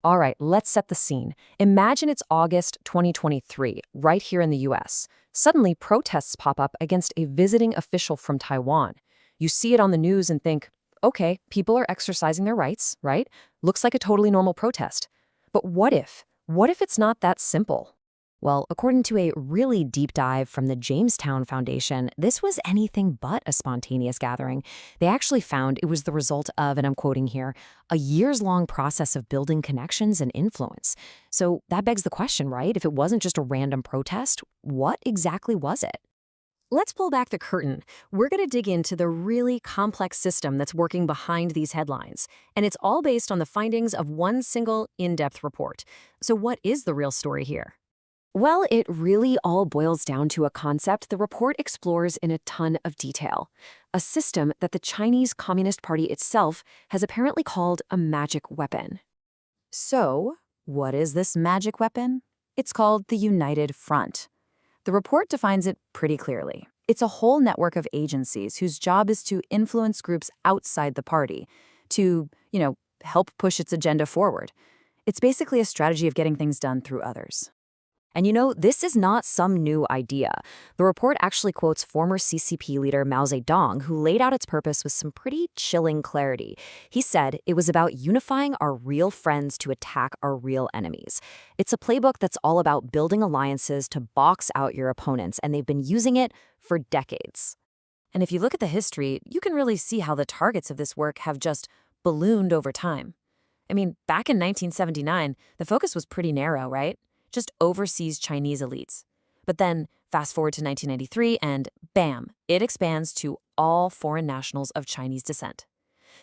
All right, let's set the scene. Imagine it's August 2023, right here in the US. Suddenly, protests pop up against a visiting official from Taiwan. You see it on the news and think, okay, people are exercising their rights, right? Looks like a totally normal protest. But what if? What if it's not that simple? Well, according to a really deep dive from the Jamestown Foundation, this was anything but a spontaneous gathering. They actually found it was the result of, and I'm quoting here, a years-long process of building connections and influence. So that begs the question, right? If it wasn't just a random protest, what exactly was it? Let's pull back the curtain. We're going to dig into the really complex system that's working behind these headlines. And it's all based on the findings of one single in-depth report. So what is the real story here? Well, it really all boils down to a concept the report explores in a ton of detail. A system that the Chinese Communist Party itself has apparently called a magic weapon. So, what is this magic weapon? It's called the United Front. The report defines it pretty clearly. It's a whole network of agencies whose job is to influence groups outside the party, to, help push its agenda forward. It's basically a strategy of getting things done through others. And this is not some new idea. The report actually quotes former CCP leader Mao Zedong, who laid out its purpose with some pretty chilling clarity. He said it was about unifying our real friends to attack our real enemies. It's a playbook that's all about building alliances to box out your opponents, and they've been using it for decades. And if you look at the history, you can really see how the targets of this work have just ballooned over time. I mean, back in 1979, the focus was pretty narrow, right? Just overseas Chinese elites. But then, fast forward to 1993, and bam, it expands to all foreign nationals of Chinese descent.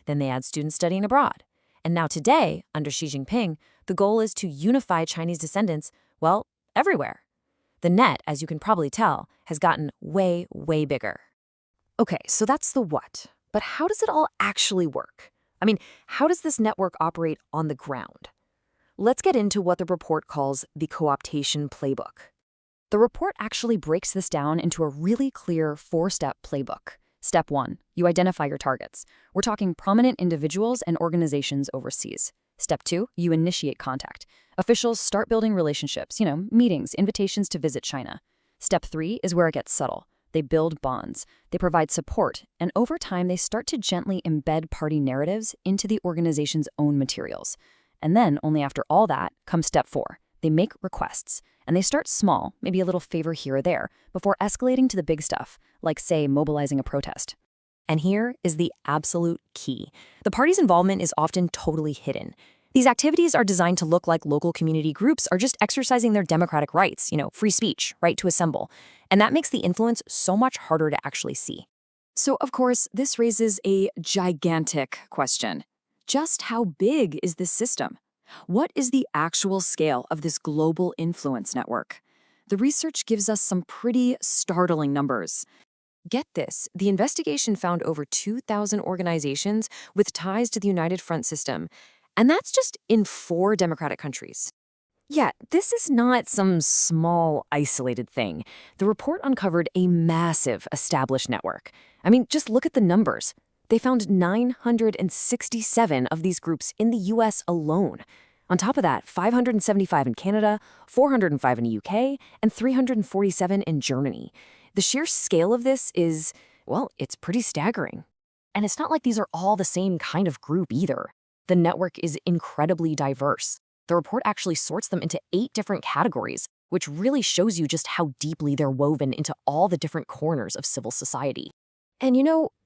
Then they add students studying abroad. And now today, under Xi Jinping, the goal is to unify Chinese descendants, well, everywhere. The net, as you can probably tell, has gotten way, way bigger. Okay, so that's the what. But how does it all actually work? I mean, how does this network operate on the ground? Let's get into what the report calls the co-optation playbook. The report actually breaks this down into a really clear four-step playbook. Step 1, you identify your targets. We're talking prominent individuals and organizations overseas. Step 2, you initiate contact. Officials start building relationships, meetings, invitations to visit China. Step 3 is where it gets subtle. They build bonds, they provide support, and over time they start to gently embed party narratives into the organization's own materials. And then, only after all that, comes step 4. They make requests. And they start small, maybe a little favor here or there, before escalating to the big stuff, like, say, mobilizing a protest. And here is the absolute key. The party's involvement is often totally hidden. These activities are designed to look like local community groups are just exercising their democratic rights, free speech, right to assemble. And that makes the influence so much harder to actually see. So, of course, this raises a gigantic question. Just how big is this system? What is the actual scale of this global influence network? The research gives us some pretty startling numbers. Get this, the investigation found over 2,000 organizations with ties to the United Front system, and that's just in 4 democratic countries. Yeah, this is not some small, isolated thing. The report uncovered a massive established network. I mean, just look at the numbers. They found 967 of these groups in the US alone. On top of that, 575 in Canada, 405 in the UK, and 347 in Germany. The sheer scale of this is, well, it's pretty staggering. And it's not like these are all the same kind of group either. The network is incredibly diverse. The report actually sorts them into 8 different categories, which really shows you just how deeply they're woven into all the different corners of civil society. And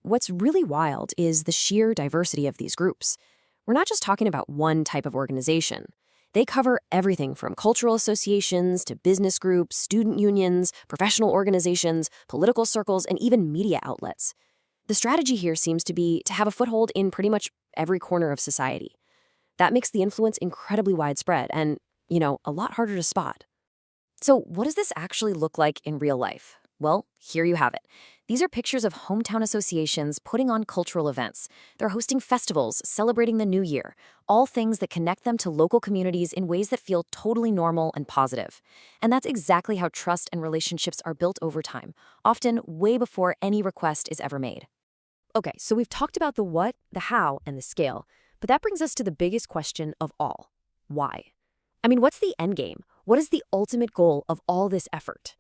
what's really wild is the sheer diversity of these groups. We're not just talking about one type of organization. They cover everything from cultural associations to business groups, student unions, professional organizations, political circles, and even media outlets. The strategy here seems to be to have a foothold in pretty much every corner of society. That makes the influence incredibly widespread and, a lot harder to spot. So what does this actually look like in real life? Well, here you have it. These are pictures of hometown associations putting on cultural events. They're hosting festivals, celebrating the new year, all things that connect them to local communities in ways that feel totally normal and positive. And that's exactly how trust and relationships are built over time, often way before any request is ever made. Okay, so we've talked about the what, the how, and the scale, but that brings us to the biggest question of all. Why? I mean, what's the end game? What is the ultimate goal of all this effort?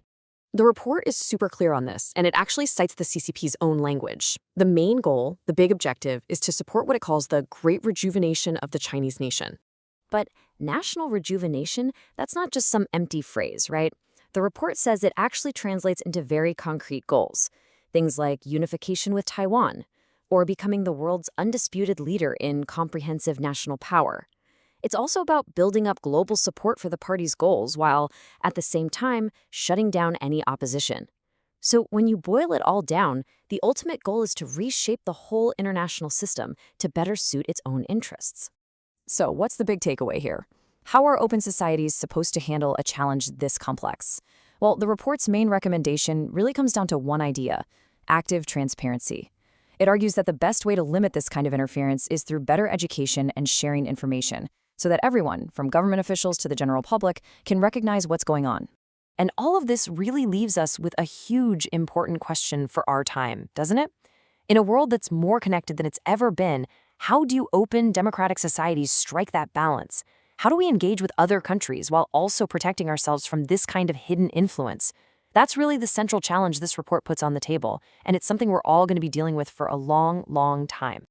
The report is super clear on this, and it actually cites the CCP's own language. The main goal, the big objective, is to support what it calls the Great Rejuvenation of the Chinese nation. But national rejuvenation, that's not just some empty phrase, right? The report says it actually translates into very concrete goals. Things like unification with Taiwan, or becoming the world's undisputed leader in comprehensive national power. It's also about building up global support for the party's goals while, at the same time, shutting down any opposition. So when you boil it all down, the ultimate goal is to reshape the whole international system to better suit its own interests. So what's the big takeaway here? How are open societies supposed to handle a challenge this complex? Well, the report's main recommendation really comes down to one idea: active transparency. It argues that the best way to limit this kind of interference is through better education and sharing information, so that everyone, from government officials to the general public, can recognize what's going on. And all of this really leaves us with a huge, important question for our time, doesn't it? In a world that's more connected than it's ever been, how do open, democratic societies strike that balance? How do we engage with other countries while also protecting ourselves from this kind of hidden influence? That's really the central challenge this report puts on the table, and it's something we're all going to be dealing with for a long, long time.